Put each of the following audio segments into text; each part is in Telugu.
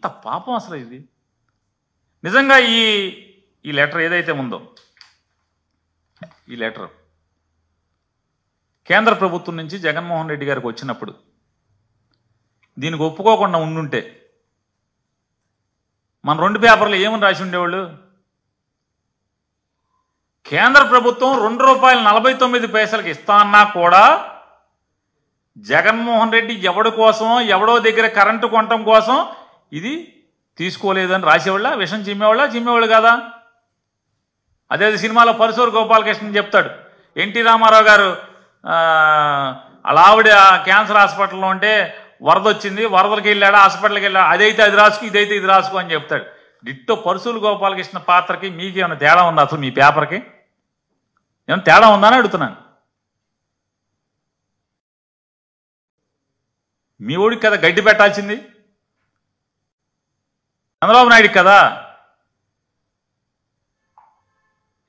ఎంత పాపం అసలు ఇది. నిజంగా ఈ లెటర్ ఏదైతే ఉందో, ఈ లెటర్ కేంద్ర ప్రభుత్వం నుంచి జగన్మోహన్ రెడ్డి గారికి వచ్చినప్పుడు దీనికి ఒప్పుకోకుండా ఉండుంటే మన 2 పేపర్లు ఏమని రాసి ఉండేవాళ్ళు? కేంద్ర ప్రభుత్వం ₹2.49 ఇస్తా అన్నా కూడా జగన్మోహన్ రెడ్డి ఎవడి కోసమో ఎవడో దగ్గర కరెంటు కొనటం కోసం ఇది తీసుకోలేదని రాసేవాళ్ళ, విషం చిమ్మేవాళ్ళు కాదా? అదే సినిమాలో పరశూరు గోపాలకృష్ణ చెప్తాడు, ఎన్టీ రామారావు గారు అలా ఆవిడ క్యాన్సర్ హాస్పిటల్లో ఉంటే వరద వచ్చింది, వరదలకి వెళ్ళాడు, హాస్పిటల్కి వెళ్ళాడు, అదైతే అది రాసుకు, ఇదైతే ఇది రాసుకు అని చెప్తాడు. డిట్టో పరశూరు గోపాలకృష్ణ పాత్రకి మీకు ఏమైనా తేడా ఉందా? అసలు మీ పేపర్కి ఏమైనా తేడా ఉందా అని అడుగుతున్నాను. మీ ఊడికి కదా గడ్డి పెట్టాల్సింది, చంద్రబాబు నాయుడికి కదా.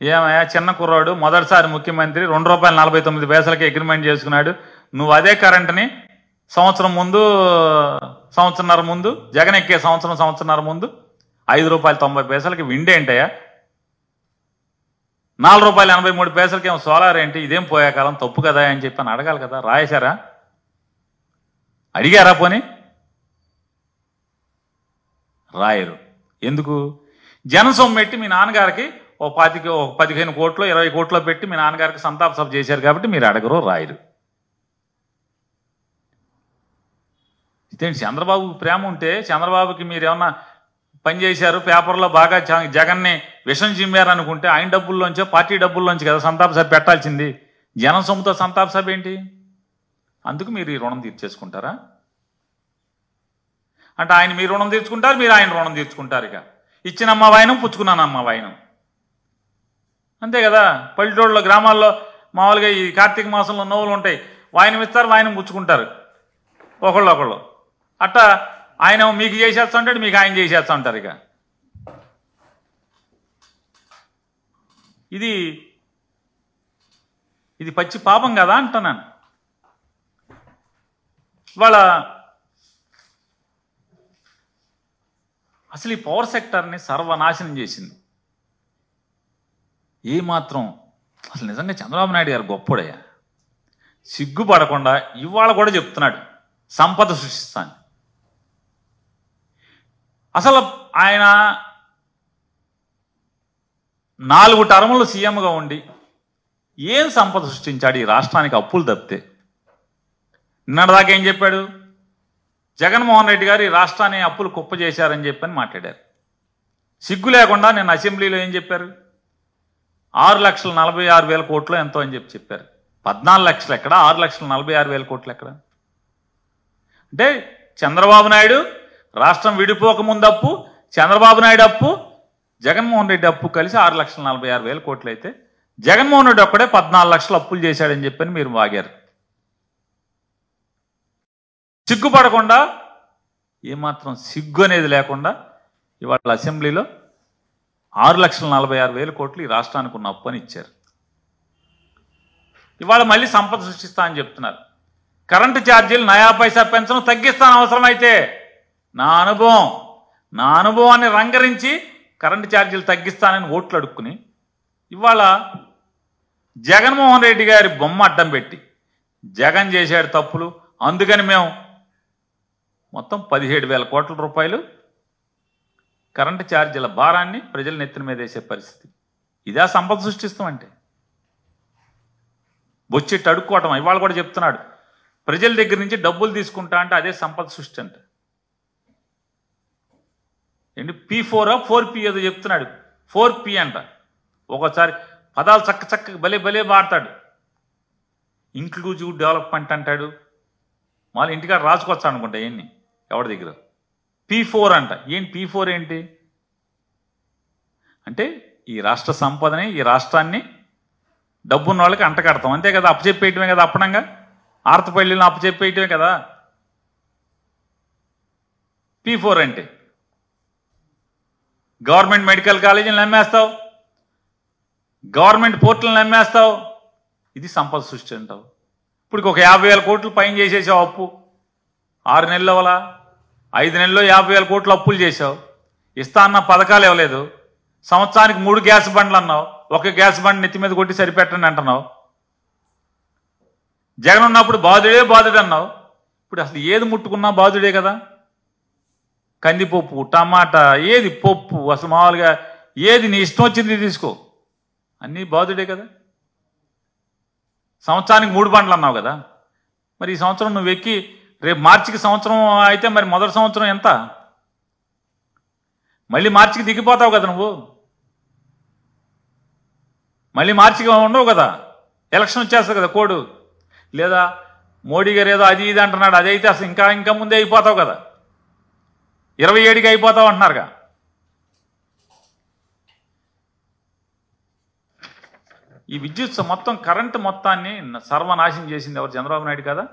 ఏమయ్యా చిన్న కుర్రాడు, మొదటిసారి ముఖ్యమంత్రి, ₹2.49 అగ్రిమెంట్ చేసుకున్నాడు. నువ్వు అదే కరెంటుని సంవత్సరంన్నర ముందు జగన్ ఎక్కే సంవత్సరంన్నర ముందు ₹5.90 విండేంటయ్యా, ₹4.83 ఏమో సోలార్ ఏంటి, ఇదేం పోయే కాలం, తప్పు కదా అని చెప్పి అని అడగాలి కదా. రాయేశారా? అడిగారా? పోనీ రాయరు. ఎందుకు? జనసొమ్ము పెట్టి మీ నాన్నగారికి 15 కోట్లు 20 కోట్లు పెట్టి మీ నాన్నగారికి సంతాప సభ చేశారు కాబట్టి మీరు అడగరు, రాయరు. ఇదేంటి చంద్రబాబు ప్రేమ ఉంటే చంద్రబాబుకి మీరు ఏమన్నా పని చేశారు, పేపర్లో బాగా జగన్ని విషం చిమ్మారు అనుకుంటే ఆయన డబ్బుల్లోంచో పార్టీ డబ్బుల్లోంచి కదా సంతాప సభ పెట్టాల్సింది. జనం సొమ్ముతో సంతాప సభ ఏంటి? అందుకు మీరు ఈ రుణం తీర్చేసుకుంటారా? అంటే ఆయన మీ రుణం తీర్చుకుంటారు, మీరు ఆయన రుణం తీర్చుకుంటారు. ఇక ఇచ్చినమ్మ వాయినం, పుచ్చుకున్నానమ్మ వాయినం, అంతే కదా. పల్లెటూళ్ళలో గ్రామాల్లో మామూలుగా ఈ కార్తీక మాసంలో నోవులు ఉంటాయి, వాయినం ఇస్తారు, వాయినం పుచ్చుకుంటారు ఒకళ్ళు. అట్టా ఆయన మీకు చేసేస్తా ఉంటాడు, మీకు ఆయన చేసేస్తా ఉంటారు. ఇక ఇది పచ్చి పాపం కదా అంటున్నాను. వాళ్ళ అసలు ఈ పవర్ సెక్టర్ని సర్వనాశనం చేసింది. ఏమాత్రం అసలు నిజంగా చంద్రబాబు నాయుడు గారు గొప్పడయ్యా, సిగ్గుపడకుండా ఇవాళ కూడా చెప్తున్నాడు సంపద సృష్టిస్తాను. అసలు ఆయన 4 టర్ములు సీఎంగా ఉండి ఏం సంపద సృష్టించాడు ఈ రాష్ట్రానికి? అప్పులు తప్పితే. నిన్నటిదాకా ఏం చెప్పాడు? జగన్మోహన్ రెడ్డి గారు ఈ రాష్ట్రాన్ని అప్పులు కుప్ప చేశారని చెప్పని మాట్లాడారు. సిగ్గు లేకుండా నేను అసెంబ్లీలో ఏం చెప్పారు? 6,46,000 కోట్లు ఎంతో అని చెప్పారు. 14 లక్షలు ఎక్కడ, 6,46,000 కోట్లు ఎక్కడ? అంటే చంద్రబాబు నాయుడు రాష్ట్రం విడిపోకముందు అప్పు, చంద్రబాబు నాయుడు అప్పు, జగన్మోహన్ రెడ్డి అప్పు కలిసి 6,46,000 కోట్లు అయితే జగన్మోహన్ రెడ్డి ఒక్కడే 14 లక్షలు అప్పులు చేశాడని చెప్పని మీరు వాగారు. సిగ్గుపడకుండా, ఏమాత్రం సిగ్గు అనేది లేకుండా ఇవాళ అసెంబ్లీలో 6,46,000 కోట్లు ఈ రాష్ట్రానికి ఉన్న అప్పు అని ఇచ్చారు. ఇవాళ మళ్ళీ సంపద సృష్టిస్తా అని చెప్తున్నారు. కరెంటు ఛార్జీలు నయా పైసా పెన్షన్ తగ్గిస్తాను అవసరమైతే. నా అనుభవాన్ని రంగరించి కరెంటు ఛార్జీలు తగ్గిస్తానని ఓట్లు అడుక్కుని ఇవాళ జగన్మోహన్ రెడ్డి గారి బొమ్మ అడ్డం పెట్టి జగన్ చేశాడు తప్పులు, అందుకని మేము మొత్తం 17,000 కోట్ల రూపాయలు కరెంటు ఛార్జీల భారాన్ని ప్రజల నెత్తిన మీద వేసే పరిస్థితి. ఇదే సంపద సృష్టిస్తామంటే? బొచ్చెట్టు అడుక్కోవటం. ఇవాళ కూడా చెప్తున్నాడు ప్రజల దగ్గర నుంచి డబ్బులు తీసుకుంటా అంటే అదే సంపద సృష్టి అంటే. ఏంటి P4 4P ఏదో చెప్తున్నాడు, 4P అంట. ఒకసారి పదాలు చక్కగా భలే వాడతాడు. ఇంక్లూజివ్ డెవలప్మెంట్ అంటాడు, మళ్ళీ ఇంటికాడ రాసుకొచ్చా అనుకుంటా ఎన్ని ఎవరి దగ్గర. P4 అంట. ఏంటి P4 ఏంటి అంటే ఈ రాష్ట్ర సంపదని, ఈ రాష్ట్రాన్ని డబ్బున్న వాళ్ళకి అంటకడతాం, అంతే కదా. అప్పచెప్పేయటమే కదా, అప్పనంగా ఆర్తపల్లిని అప్పచెప్పేయటమే కదా P4 అంటే. గవర్నమెంట్ మెడికల్ కాలేజీని నమ్మేస్తావు, గవర్నమెంట్ పోర్టులను నమ్మేస్తావు, ఇది సంపద సృష్టి అంటావు. ఇప్పుడు ఒక 50,000 కోట్లు పైన చేసేసావు అప్పు, 6 నెలల వల్ల 5 నెలల్లో 50,000 కోట్లు అప్పులు చేశావు. ఇస్తా అన్న పథకాలు ఇవ్వలేదు. సంవత్సరానికి 3 గ్యాస్ బండ్లు అన్నావు. ఒక గ్యాస్ బండ్ నెత్తి మీద కొట్టి సరిపెట్టండి అంటున్నావు. జగన్ ఉన్నప్పుడు బాధుడే అన్నావు. ఇప్పుడు అసలు ఏది ముట్టుకున్నా బాధుడే కదా. కందిపప్పు, టమాటా, ఏది పప్పు, అసలు మామూలుగా ఏది నీ ఇష్టం వచ్చింది తీసుకో, అన్నీ బాధుడే కదా. సంవత్సరానికి 3 బండ్లు అన్నావు కదా. మరి ఈ సంవత్సరం నువ్వు ఎక్కి రేపు మార్చికి సంవత్సరం అయితే మరి మొదటి సంవత్సరం ఎంత? మళ్ళీ మార్చికి దిగిపోతావు కదా నువ్వు. మళ్ళీ మార్చికి ఉండవు కదా, ఎలక్షన్ వచ్చేస్తుంది కదా కోడు. లేదా మోడీ గారు ఏదో అది ఇది అంటున్నాడు, అదైతే అసలు ఇంకా ముందే అయిపోతావు కదా. 27కి అయిపోతావు అంటున్నారుగా. ఈ విద్యుత్ మొత్తం కరెంటు మొత్తాన్ని సర్వనాశనం చేసింది ఎవరు? చంద్రబాబు నాయుడు కదా.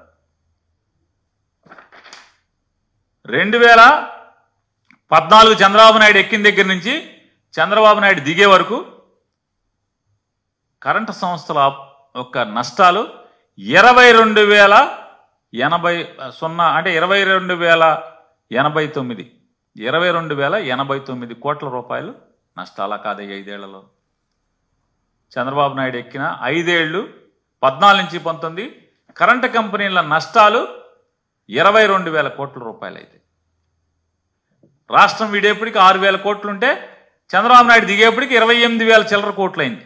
2014 చంద్రబాబు నాయుడు ఎక్కిన దగ్గర నుంచి చంద్రబాబు నాయుడు దిగే వరకు కరెంటు సంస్థల యొక్క నష్టాలు 22,080 అంటే 22,089 కోట్ల రూపాయలు నష్టాలా కాదు 5 ఏళ్లలో. చంద్రబాబు నాయుడు ఎక్కిన 5 ఏళ్ళు 14 నుంచి 19 కరెంటు కంపెనీల నష్టాలు 22,000 కోట్ల రూపాయలు అయితే, రాష్ట్రం విడేపటికి 6,000 కోట్లుంటే చంద్రబాబు నాయుడు దిగేపటికి 28,000 చిల్లర కోట్లు అయింది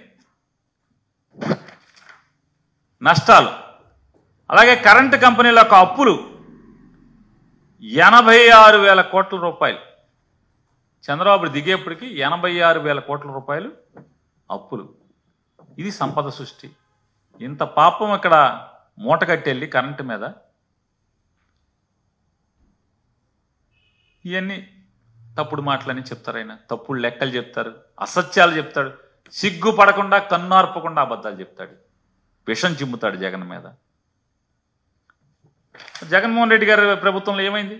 నష్టాలు. అలాగే కరెంటు కంపెనీల యొక్క అప్పులు 86,000 కోట్ల రూపాయలు. చంద్రబాబు దిగేపటికి 86,000 కోట్ల రూపాయలు అప్పులు. ఇది సంపద సృష్టి. ఇంత పాపం ఇక్కడ మూటగట్టెళ్ళి కరెంటు మీద. ఇవన్నీ తప్పుడు మాటలని చెప్తారు. ఆయన తప్పుడు లెక్కలు చెప్తారు, అసత్యాలు చెప్తాడు. సిగ్గు పడకుండా కన్నార్పకుండా అబద్ధాలు చెప్తాడు, విషం చిమ్ముతాడు జగన్ మీద. జగన్మోహన్ రెడ్డి గారి ప్రభుత్వంలో ఏమైంది?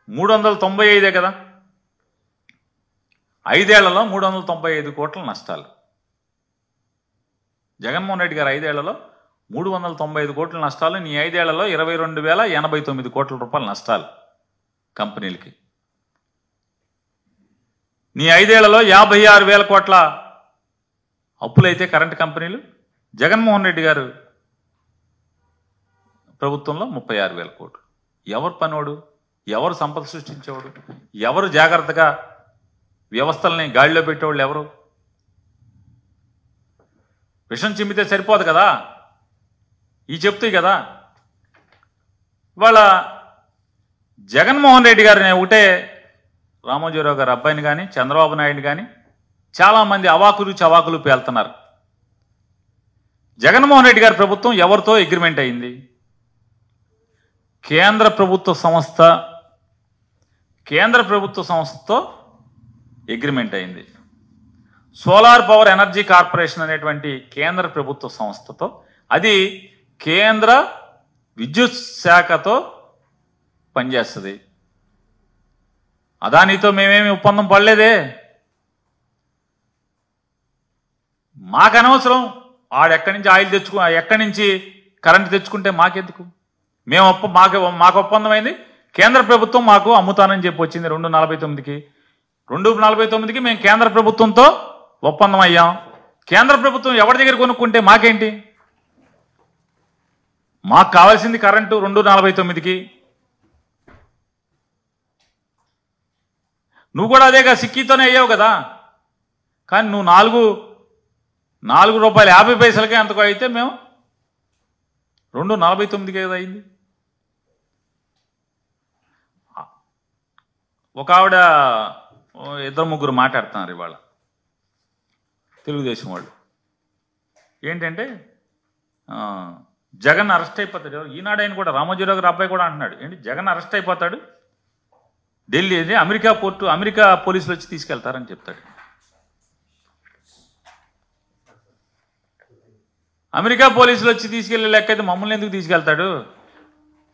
395 కదా, 5 ఏళ్లలో 395 కోట్ల నష్టాలు. జగన్మోహన్ రెడ్డి గారు 5 ఏళ్లలో 395 కోట్ల నష్టాలు. నీ 5 ఏళ్లలో 22,089 కోట్ల రూపాయల నష్టాలు కంపెనీలకి. నీ 5 ఏళ్లలో 56,000 కోట్ల అప్పులైతే కరెంటు కంపెనీలు. జగన్మోహన్ రెడ్డి గారు ప్రభుత్వంలో 36,000 కోట్లు. ఎవరు పనోడు? ఎవరు సంపద సృష్టించేవాడు? ఎవరు జాగ్రత్తగా వ్యవస్థల్ని గాడిలో పెట్టేవాళ్ళు ఎవరు? విషం చిమ్మితే సరిపోదు కదా, ఈ చెప్తాయి కదా. ఇవాళ జగన్మోహన్ రెడ్డి గారిని ఒకటే రామోజీరావు గారి అబ్బాయిని కానీ చంద్రబాబు నాయుడు కానీ చాలామంది అవాకులు చవాకులు పేలుతున్నారు. జగన్మోహన్ రెడ్డి గారి ప్రభుత్వం ఎవరితో అగ్రిమెంట్ అయింది? కేంద్ర ప్రభుత్వ సంస్థతో అగ్రిమెంట్ అయింది. సోలార్ పవర్ ఎనర్జీ కార్పొరేషన్ అనేటువంటి కేంద్ర ప్రభుత్వ సంస్థతో, అది కేంద్ర విద్యుత్ శాఖతో పనిచేస్తుంది. అదానితో మేమేమి ఒప్పందం పడలేదే. మాకు అనవసరం ఆడెక్కడి నుంచి ఆయిల్ ఎక్కడి నుంచి కరెంటు తెచ్చుకుంటే మాకెందుకు? మాకు ఒప్పందం అయింది. కేంద్ర ప్రభుత్వం మాకు అమ్ముతానని చెప్పి వచ్చింది 249కి. 249కి మేము కేంద్ర ప్రభుత్వంతో ఒప్పందం అయ్యాం. కేంద్ర ప్రభుత్వం ఎవరి దగ్గర కొనుక్కుంటే మాకేంటి? మాకు కావాల్సింది కరెంటు 249కి. నువ్వు కూడా అదేగా సిక్కీతోనే అయ్యావు కదా. కానీ నువ్వు 4 రూపాయలు 50 పైసలకే ఎంతకో అయితే మేము 249కి కదా అయింది. ఒక ఆవిడ 2-3 మాట్లాడుతున్నారు ఇవాళ తెలుగుదేశం వాళ్ళు. ఏంటంటే జగన్ అరెస్ట్ అయిపోతాడు. ఈనాడు ఆయన కూడా రామోజీరావు గారి అబ్బాయి కూడా అంటున్నాడు, ఏంటి జగన్ అరెస్ట్ అయిపోతాడు, ఢిల్లీ అమెరికా పోలీసులు వచ్చి తీసుకెళ్తారని చెప్తాడు. అమెరికా పోలీసులు వచ్చి తీసుకెళ్లే లెక్క అయితే మమ్మల్ని ఎందుకు తీసుకెళ్తాడు?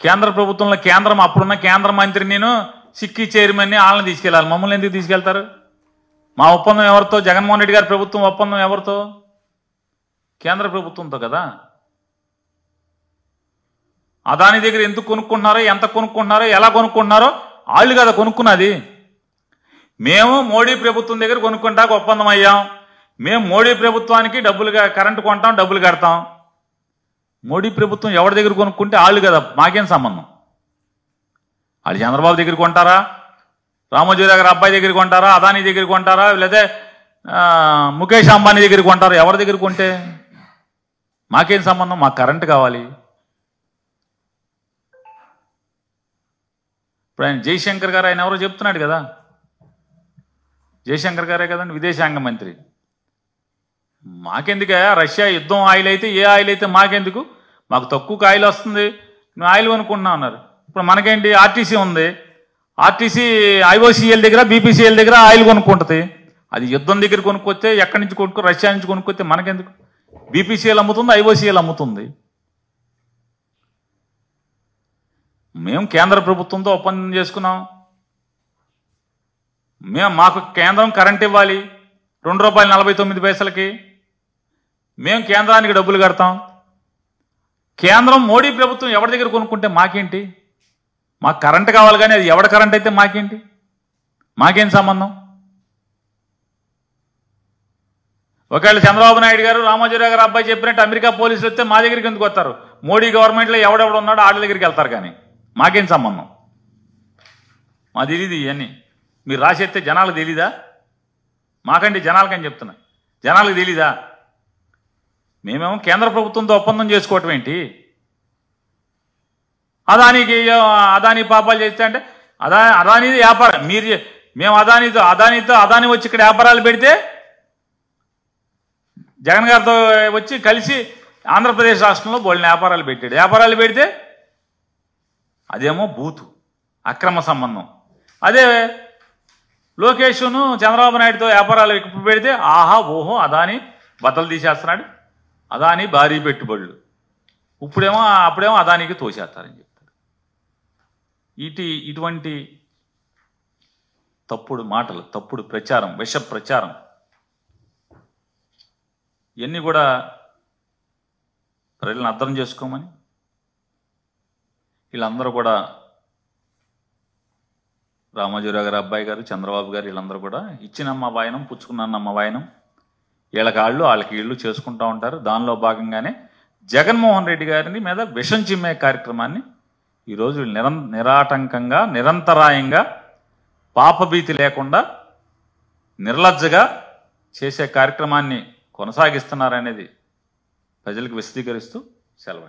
కేంద్ర ప్రభుత్వంలో అప్పుడున్న కేంద్ర మంత్రి నేను సిక్కీ చైర్మన్ని వాళ్ళని తీసుకెళ్ళాలి, మమ్మల్ని ఎందుకు తీసుకెళ్తారు? మా ఒప్పందం ఎవరితో? జగన్మోహన్ రెడ్డి గారి ప్రభుత్వం ఒప్పందం ఎవరితో? కేంద్ర ప్రభుత్వంతో కదా. అదాని దగ్గర ఎందుకు కొనుక్కుంటున్నారో, ఎంత కొనుక్కుంటున్నారో, ఎలా కొనుక్కుంటున్నారో వాళ్ళు కదా కొనుక్కున్నది. మేము మోడీ ప్రభుత్వం దగ్గర కొనుక్కుంటాక ఒప్పందం అయ్యాం. మేము మోడీ ప్రభుత్వానికి డబ్బులుగా కరెంటు కొంటాం, డబ్బులు కడతాం. మోడీ ప్రభుత్వం ఎవరి దగ్గర కొనుక్కుంటే వాళ్ళు కదా, మాకేం సంబంధం? వాళ్ళు చంద్రబాబు దగ్గర కొంటారా, రామోజీరావు గారి అబ్బాయి దగ్గర కొంటారా, అదానీ దగ్గర కొంటారా, లేదా ముఖేష్ అంబానీ దగ్గర కొంటారా? ఎవరి దగ్గర కొంటే మాకేం సంబంధం? మాకు కరెంటు కావాలి. ఇప్పుడు ఆయన జయశంకర్ గారు, ఆయన ఎవరో చెప్తున్నాడు కదా, జయశంకర్ గారే కదండి విదేశాంగ మంత్రి. మాకెందుకే రష్యా యుద్ధం ఆయిల్ అయితే, ఏ ఆయిల్ అయితే మాకెందుకు? మాకు తక్కువ ఆయిల్ వస్తుంది, మేము ఆయిల్ కొనుక్కుంటున్నాం అన్నారు. ఇప్పుడు మనకేంటి, ఆర్టీసీ ఉంది, ఆర్టీసీ ఐఓసీఎల్ దగ్గర, బీపీసీఎల్ దగ్గర ఆయిల్ కొనుక్కుంటుంది. అది యుద్ధం దగ్గర కొనుక్కొస్తే, ఎక్కడి నుంచి కొనుక్కో, రష్యా నుంచి కొనుక్కొస్తే మనకెందుకు? బీపీసీఎల్ అమ్ముతుంది, ఐఓసీఎల్ అమ్ముతుంది. మేము కేంద్ర ప్రభుత్వంతో ఒప్పందం చేసుకున్నాం. మాకు కేంద్రం కరెంట్ ఇవ్వాలి ₹2.49. మేము కేంద్రానికి డబ్బులు కడతాం. కేంద్రం మోడీ ప్రభుత్వం ఎవరి దగ్గర కొనుక్కుంటే మాకేంటి? మాకు కరెంట్ కావాలి, కానీ అది ఎవడ కరెంట్ అయితే మాకేంటి? మాకేం సంబంధం? ఒకవేళ చంద్రబాబు నాయుడు గారు, రామోజీరావు గారు అబ్బాయి చెప్పినట్టు అమెరికా పోలీసులు వస్తే మా దగ్గరికి ఎందుకు వస్తారు? మోడీ గవర్నమెంట్లో ఎవడెవడు ఉన్నాడో వాళ్ళ దగ్గరికి వెళ్తారు, కానీ మాకేం సంబంధం? మా తెలీదు ఇవన్నీ. మీరు రాసేస్తే జనాలకు తెలీదా? మాకండి జనాలకని చెప్తున్నా, జనాలకు తెలీదా? మేమేమో కేంద్ర ప్రభుత్వంతో ఒప్పందం చేసుకోవటం ఏంటి? అదానీ పాపాలు చేస్తే అంటే అదానీది వ్యాపారం. మేము అదానీ వచ్చి ఇక్కడ వ్యాపారాలు పెడితే, జగన్ గారితో వచ్చి కలిసి ఆంధ్రప్రదేశ్ రాష్ట్రంలో బోల్ని వ్యాపారాలు పెట్టాడు. వ్యాపారాలు పెడితే అదేమో బూతు, అక్రమ సంబంధం. అదే లోకేష్ను చంద్రబాబు నాయుడుతో వ్యాపారాలు పెడితే ఆహా ఓహో అదానీ బట్టలు తీసేస్తున్నాడు, అదానీ భారీ పెట్టుబడులు. అప్పుడేమో అదానీకి తోసేస్తారని చెప్తారు. ఇటువంటి తప్పుడు మాటలు, తప్పుడు ప్రచారం, విష ప్రచారం, ఇవన్నీ కూడా ప్రజలను అర్థం చేసుకోమని వీళ్ళందరూ కూడా, రామోజీరావు గారు అబ్బాయి గారు, చంద్రబాబు గారు, వీళ్ళందరూ కూడా ఇచ్చినమ్మ వాయనం పుచ్చుకున్నమ్మ వాయనం, వీళ్ళకాళ్ళు వాళ్ళకి ఇళ్ళు చేసుకుంటూ ఉంటారు. దానిలో భాగంగానే జగన్మోహన్ రెడ్డి గారిని మీద విషం చిమ్మే కార్యక్రమాన్ని ఈరోజు నిరాటంకంగా, నిరంతరాయంగా, పాపభీతి లేకుండా, నిర్లజ్జగా చేసే కార్యక్రమాన్ని కొనసాగిస్తున్నారనేది ప్రజలకు విశదీకరిస్తూ సెలవు.